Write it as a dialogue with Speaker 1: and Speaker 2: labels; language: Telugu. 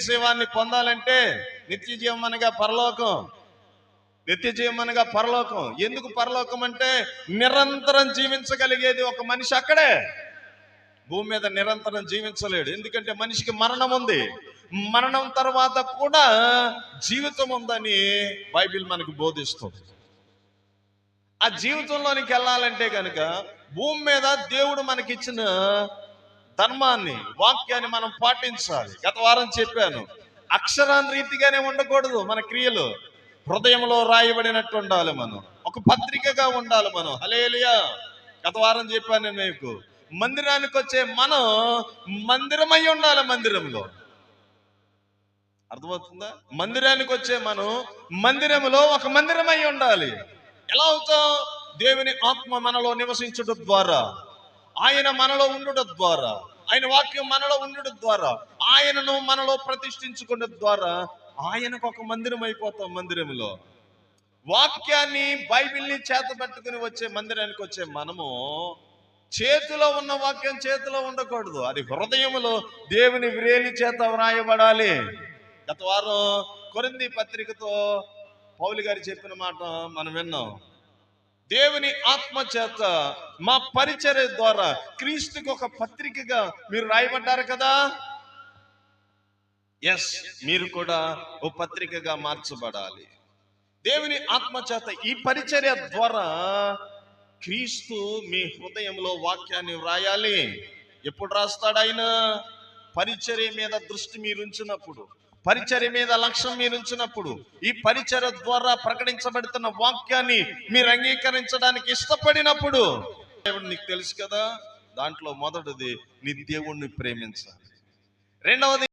Speaker 1: జీవాన్ని పొందాలంటే నిత్య జీవం అనగా పరలోకం. నిత్య జీవం అనగా పరలోకం. ఎందుకు పరలోకం అంటే నిరంతరం జీవించగలిగేది ఒక మనిషి అక్కడే. భూమి మీద నిరంతరం జీవించలేడు. ఎందుకంటే మనిషికి మరణం ఉంది. మరణం తర్వాత కూడా జీవితం ఉందని బైబిల్ మనకు బోధిస్తుంది. ఆ జీవితంలోనికి వెళ్ళాలంటే కనుక భూమి మీద దేవుడు మనకిచ్చిన ధర్మాన్ని, వాక్యాన్ని మనం పాటించాలి. గత వారం చెప్పాను, అక్షరాన్ని రీతిగానే ఉండకూడదు మన క్రియలు. హృదయంలో రాయబడినట్టు ఉండాలి. మనం ఒక పత్రికగా ఉండాలి. మనం హల్లెలూయా. గత వారం చెప్పాను నేను మీకు, మందిరానికి వచ్చే మనం మందిరమై ఉండాలి. మందిరంలో అర్థమవుతుందా? మందిరానికి వచ్చే మనం మందిరంలో ఒక మందిరమై ఉండాలి. ఎలా అవుతాం? దేవుని ఆత్మ మనలో నివసించుట ద్వారా, ఆయన మనలో ఉండుట ద్వారా, ఆయన వాక్యం మనలో ఉండుట ద్వారా, ఆయనను మనలో ప్రతిష్ఠించుకున్న ద్వారా ఆయనకు ఒక మందిరం అయిపోతాం. మందిరంలో వాక్యాన్ని, బైబిల్ని చేత పట్టుకుని వచ్చే మందిరానికి వచ్చే మనము చేతిలో ఉన్న వాక్యం చేతిలో ఉండకూడదు. అది హృదయంలో దేవుని వ్రేలి చేత వ్రాయబడాలి. గత వారం కొరింథీ పత్రికతో పౌలు గారు చెప్పిన మాట మనం విన్నాం. దేవుని ఆత్మ చేత మా పరిచర్య ద్వారా క్రీస్తుకి ఒక పత్రికగా మీరు రాయబడ్డారు కదా. ఎస్, మీరు కూడా ఓ పత్రికగా మార్చబడాలి. దేవుని ఆత్మ చేత ఈ పరిచర్య ద్వారా క్రీస్తు మీ హృదయంలో వాక్యాన్ని వ్రాయాలి. ఎప్పుడు రాస్తాడు ఆయన? పరిచర్య మీద దృష్టి మీరు ఉంచినప్పుడు, పరిచర్య మీద లక్ష్యం మీరు ఉంచినప్పుడు, ఈ పరిచర్య ద్వారా ప్రకటించబడుతున్న వాక్యాన్ని మీరు అంగీకరించడానికి ఇష్టపడినప్పుడు. దేవుడు నీకు తెలుసు కదా, దాంట్లో మొదటిది నీ దేవుణ్ణి ప్రేమించాలి. రెండవది